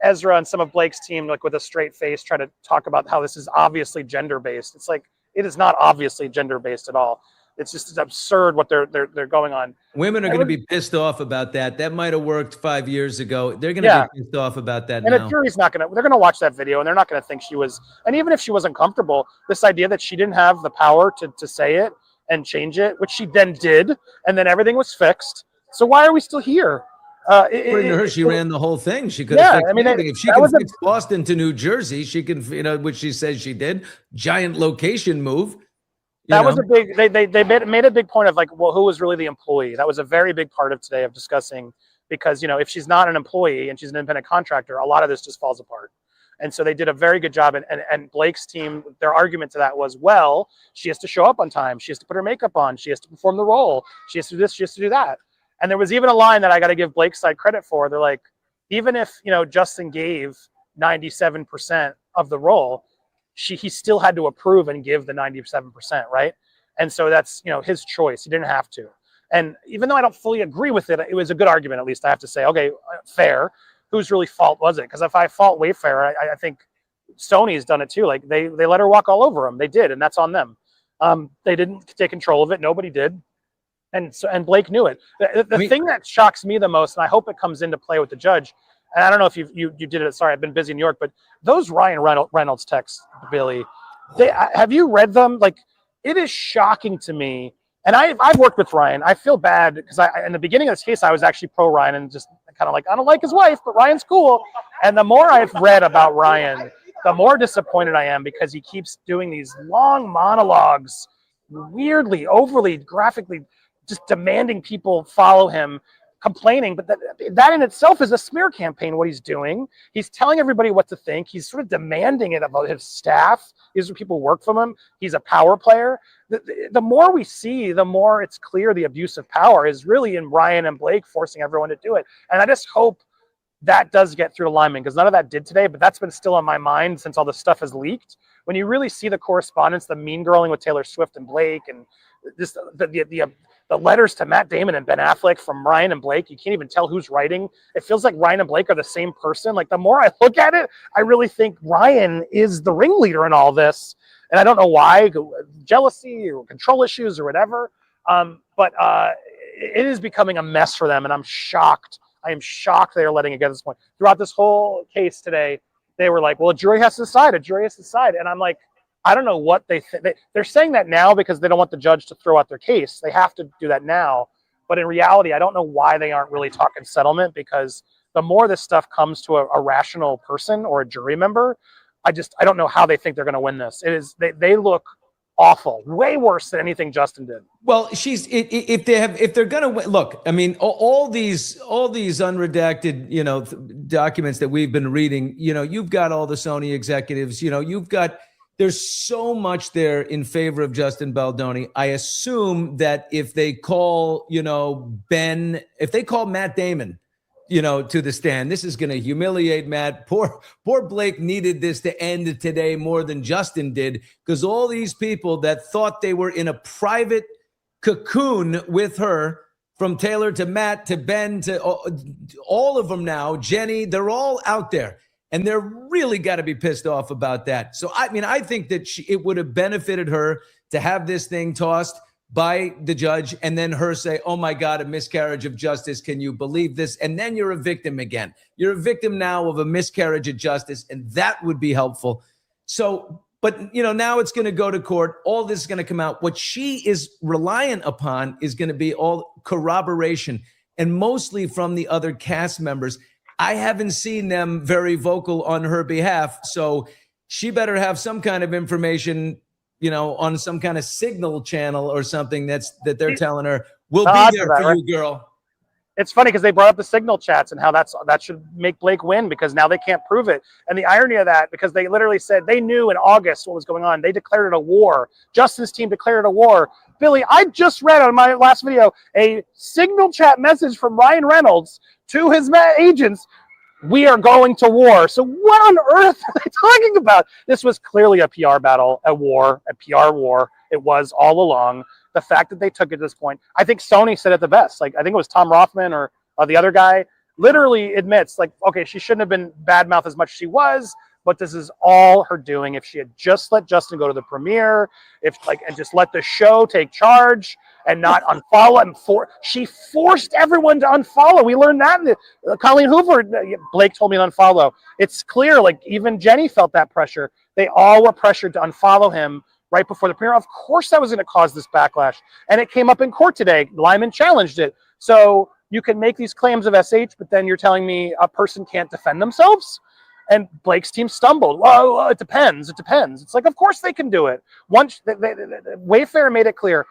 Ezra and some of Blake's team, like with a straight face, try to talk about how this is obviously gender-based. It's like, it is not obviously gender-based at all. It's just absurd what they're going on. Women are going to be pissed off about that. That might have worked 5 years ago. They're going to be pissed off about that now. And a jury's not going to, they're going to watch that video and they're not going to think she was, and even if she wasn't comfortable, this idea that she didn't have the power to say it and change it, which she then did, and then everything was fixed. So why are we still here? According to her, she ran the whole thing. She could have fixed anything. If she can fix Boston to New Jersey, she can, which she says she did. Giant location move. That was a big, they made a big point of like, well, who was really the employee? That was a very big part of today of discussing, because, if she's not an employee and she's an independent contractor, a lot of this just falls apart. And so they did a very good job. And Blake's team, their argument to that was, well, she has to show up on time. She has to put her makeup on. She has to perform the role. She has to do this. She has to do that. And there was even a line that I got to give Blake's side credit for. They're like, even if, Justin gave 97% of the role, he still had to approve and give the 97%, right? And so that's, his choice. He didn't have to. And even though I don't fully agree with it, it was a good argument, at least I have to say, okay, fair. Whose really fault was it? Because if I fault Wayfair, I think Sony's done it too. Like they let her walk all over him. They did, and that's on them. They didn't take control of it. Nobody did. And Blake knew it. The thing that shocks me the most, and I hope it comes into play with the judge, and I don't know if you did it. Sorry, I've been busy in New York, but those Ryan Reynolds texts, Billy, have you read them? Like, it is shocking to me. And I've worked with Ryan. I feel bad because in the beginning of this case, I was actually pro Ryan and just kind of like, I don't like his wife, but Ryan's cool. And the more I've read about Ryan, the more disappointed I am, because he keeps doing these long monologues, weirdly, overly, graphically, just demanding people follow him, complaining. But that in itself is a smear campaign, what he's doing. He's telling everybody what to think. He's sort of demanding it about his staff. These are people who work for him. He's a power player. The more we see, the more it's clear the abuse of power is really in Ryan and Blake forcing everyone to do it. And I just hope that does get through alignment, because none of that did today, but that's been still on my mind since all this stuff has leaked. When you really see the correspondence, the mean girling with Taylor Swift and Blake, and just the letters to Matt Damon and Ben Affleck from Ryan and Blake, you can't even tell who's writing. It feels like Ryan and Blake are the same person. Like, the more I look at it, I really think Ryan is the ringleader in all this. And I don't know why, jealousy or control issues or whatever. But it is becoming a mess for them. And I'm shocked. I am shocked they are letting it get to this point. Throughout this whole case today, they were like, well, a jury has to decide. A jury has to decide. And I'm like, I don't know what they think. They're saying that now because they don't want the judge to throw out their case. They have to do that now. But in reality, I don't know why they aren't really talking settlement, because the more this stuff comes to a rational person or a jury member, I don't know how they think they're going to win this. It is, they look awful, way worse than anything Justin did. Well, if they're going to win, look, I mean, all these unredacted, documents that we've been reading, you've got all the Sony executives, there's so much there in favor of Justin Baldoni. I assume that if they call, if they call Matt Damon, to the stand, this is going to humiliate Matt. Poor Blake needed this to end today more than Justin did, because all these people that thought they were in a private cocoon with her, from Taylor to Matt to Ben to all of them now, Jenny, they're all out there. And they're really got to be pissed off about that. So, I think that it would have benefited her to have this thing tossed by the judge, and then her say, oh my God, a miscarriage of justice. Can you believe this? And then you're a victim again. You're a victim now of a miscarriage of justice, and that would be helpful. So, but now it's going to go to court. All this is going to come out. What she is reliant upon is going to be all corroboration, and mostly from the other cast members. I haven't seen them very vocal on her behalf, so she better have some kind of information, on some kind of signal channel or something that they're telling her, we'll be there for you, girl. It's funny because they brought up the signal chats and how that should make Blake win, because now they can't prove it. And the irony of that, because they literally said they knew in August what was going on. They declared it a war. Justin's team declared it a war. Billy, I just read on my last video a signal chat message from Ryan Reynolds to his agents. We are going to war. So what on earth are they talking about? This was clearly a PR battle, a war, a PR war. It was all along. The fact that they took it to this point, I think Sony said it the best. Like, I think it was Tom Rothman or the other guy. literally admits, like, okay, she shouldn't have been badmouth as much as she was, but this is all her doing. If she had just let Justin go to the premiere, and just let the show take charge and not unfollow him, she forced everyone to unfollow. We learned that in the Colleen Hoover. Blake told me to unfollow. It's clear, like even Jenny felt that pressure. They all were pressured to unfollow him right before the premiere. Of course, that was going to cause this backlash, and it came up in court today. Lyman challenged it. So you can make these claims of SH, but then you're telling me a person can't defend themselves? And Blake's team stumbled. Well, it depends. It depends. It's like, of course they can do it. Once Wayfair made it clear,